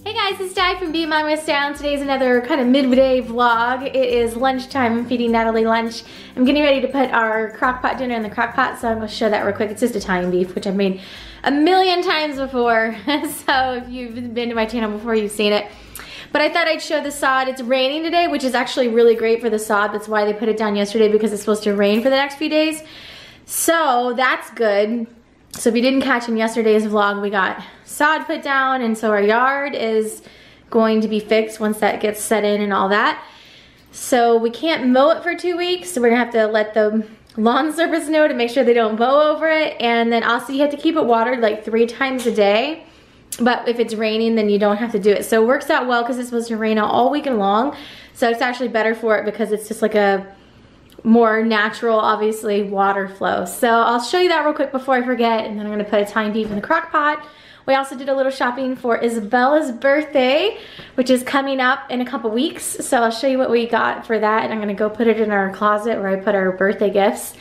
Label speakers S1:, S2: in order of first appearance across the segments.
S1: Hey guys, it's Di from BeingMommywithStyle. Today's another kind of midday vlog. It is lunchtime. I'm feeding Natalie lunch. I'm getting ready to put our crock pot dinner in the crock pot, so I'm going to show that real quick. It's just Italian beef, which I've made a million times before. So if you've been to my channel before, you've seen it. But I thought I'd show the sod. It's raining today, which is actually really great for the sod. That's why they put it down yesterday, because it's supposed to rain for the next few days. So that's good. So if you didn't catch in yesterday's vlog, we got sod put down, and so our yard is going to be fixed once that gets set in and all that. So we can't mow it for 2 weeks, so we're gonna have to let the lawn service know to make sure they don't mow over it. And then also you have to keep it watered like 3 times a day. But if it's raining, then you don't have to do it. So it works out well because it's supposed to rain all weekend long. So it's actually better for it because it's just like a more natural, obviously, water flow. So I'll show you that real quick before I forget, and then I'm gonna put Italian beef in the crock pot. We also did a little shopping for Isabella's birthday, which is coming up in a couple weeks. So I'll show you what we got for that, and I'm gonna go put it in our closet where I put our birthday gifts.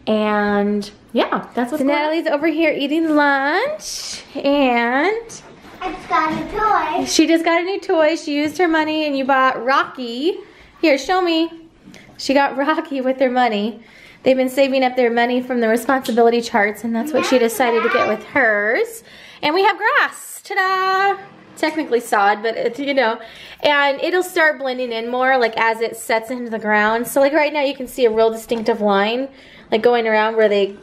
S1: And yeah, that's what's going on. Natalie's over here eating lunch, and
S2: I just got a new toy.
S1: She just got a new toy. She used her money, and you bought Rocky. Here, show me. She got Rocky with her money. They've been saving up their money from the responsibility charts, and that's what she decided to get with hers. And we have grass. Ta-da! Technically sod, but it's, you know, and it'll start blending in more like as it sets into the ground. So like right now you can see a real distinctive line like going around where they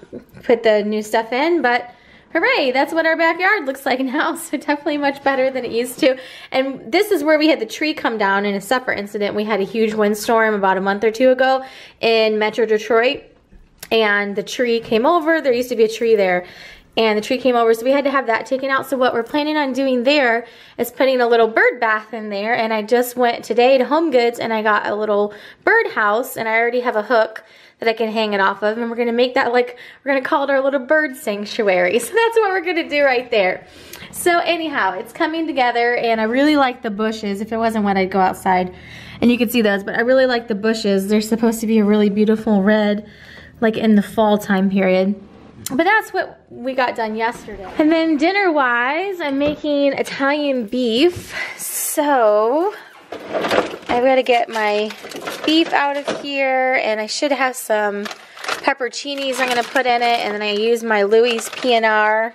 S1: put the new stuff in, but hooray, that's what our backyard looks like now. So definitely much better than it used to. And this is where we had the tree come down in a separate incident. We had a huge windstorm about a month or two ago in Metro Detroit, and the tree came over. There used to be a tree there, and the tree came over, so we had to have that taken out. So what we're planning on doing there is putting a little bird bath in there. And I just went today to Home Goods and I got a little bird house, and I already have a hook that I can hang it off of, and we're gonna make that like, we're gonna call it our little bird sanctuary. So that's what we're gonna do right there. So anyhow, it's coming together, and I really like the bushes. If it wasn't wet, I'd go outside and you could see those, but I really like the bushes. They're supposed to be a really beautiful red, like in the fall time period. But that's what we got done yesterday. And then dinner-wise, I'm making Italian beef. So I've got to get my beef out of here, and I should have some pepperoncinis I'm going to put in it, and then I use my Louis PNR,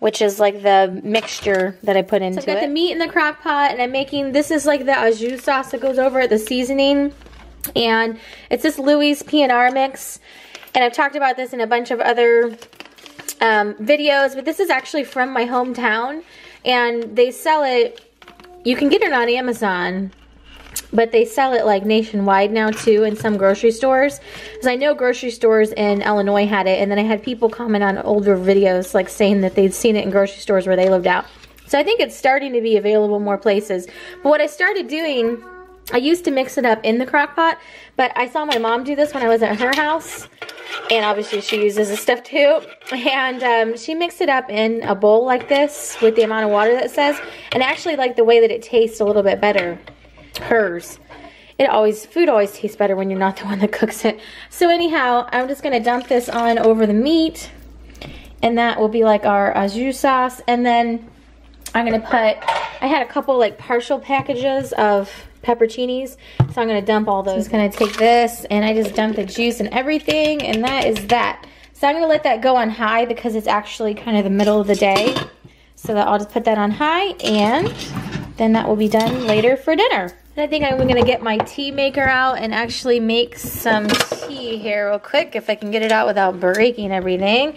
S1: which is like the mixture that I put into it. So I've got the meat in the crock pot, and I'm making, this is like the au jus sauce that goes over it, the seasoning, and it's this Louis PNR mix. And I've talked about this in a bunch of other videos, but this is actually from my hometown, and they sell it, you can get it on Amazon, but they sell it like nationwide now too in some grocery stores. Because I know grocery stores in Illinois had it, and then I had people comment on older videos like saying that they'd seen it in grocery stores where they lived out. So I think it's starting to be available more places. But what I started doing, I used to mix it up in the crock pot, but I saw my mom do this when I was at her house, and obviously she uses this stuff too, and she mixed it up in a bowl like this with the amount of water that it says, and I actually like the way that it tastes a little bit better, hers. Food always tastes better when you're not the one that cooks it. So anyhow, I'm just gonna dump this on over the meat, and that will be like our au jus sauce, and then I'm gonna put, I had a couple like partial packages of pepperoncinis, so I'm gonna dump all those. I'm just gonna take this, and I just dumped the juice and everything, and that is that. So I'm gonna let that go on high because it's actually kind of the middle of the day. So that I'll just put that on high, and then that will be done later for dinner. And I think I'm gonna get my tea maker out and actually make some tea here real quick, if I can get it out without breaking everything.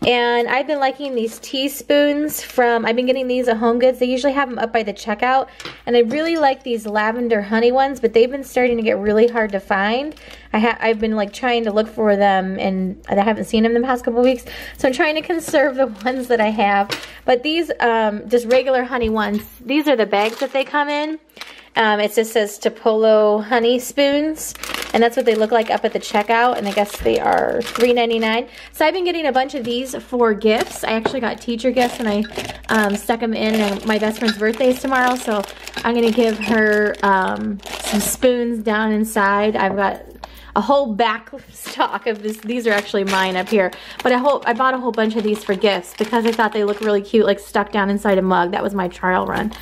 S1: And I've been liking these teaspoons from, I've been getting these at Home Goods. They usually have them up by the checkout. And I really like these lavender honey ones, but they've been starting to get really hard to find. I've been like trying to look for them, and I haven't seen them the past couple weeks. So I'm trying to conserve the ones that I have. But these, just regular honey ones, these are the bags that they come in. It just says Tupelo honey spoons, and that's what they look like up at the checkout, and I guess they are $3.99. So I've been getting a bunch of these for gifts. I actually got teacher gifts, and I stuck them in, and my best friend's birthday is tomorrow, so I'm going to give her some spoons down inside. I've got a whole back stock of this. These are actually mine up here, but I bought a whole bunch of these for gifts because I thought they look really cute, like stuck down inside a mug. That was my trial run.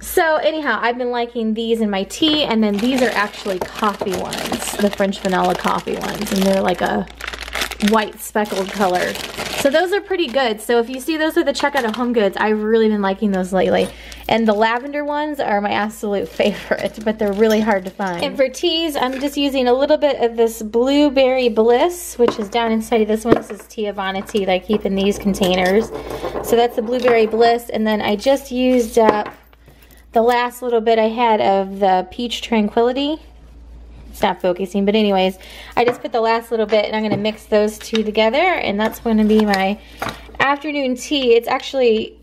S1: So anyhow, I've been liking these in my tea, and then these are actually coffee ones, the French vanilla coffee ones, and they're like a white speckled color. So those are pretty good. So if you see those at the checkout at Home Goods, I've really been liking those lately. And the lavender ones are my absolute favorite, but they're really hard to find. And for teas, I'm just using a little bit of this Blueberry Bliss, which is down inside of this one. This is Teavana tea that I keep in these containers. So that's the Blueberry Bliss, and then I just used up the last little bit I had of the Peach Tranquility. It's not focusing, but anyways, I just put the last little bit, and I'm gonna mix those two together, and that's gonna be my afternoon tea. It's actually,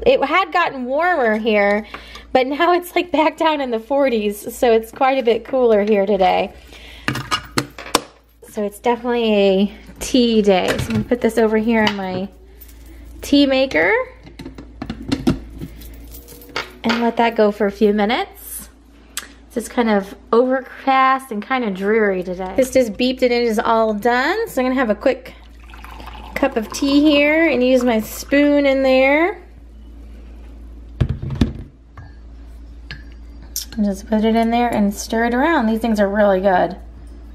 S1: it had gotten warmer here, but now it's like back down in the 40s, so it's quite a bit cooler here today. So it's definitely a tea day. So I'm gonna put this over here in my tea maker and let that go for a few minutes. It's kind of overcast and kind of dreary today. This just beeped and it is all done. So I'm gonna have a quick cup of tea here and use my spoon in there. And just put it in there and stir it around. These things are really good.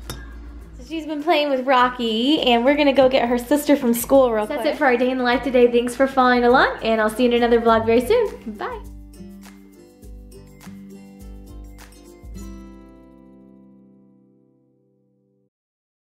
S1: So she's been playing with Rocky, and we're gonna go get her sister from school real quick. That's it for our day in the life today. Thanks for following along, and I'll see you in another vlog very soon. Bye.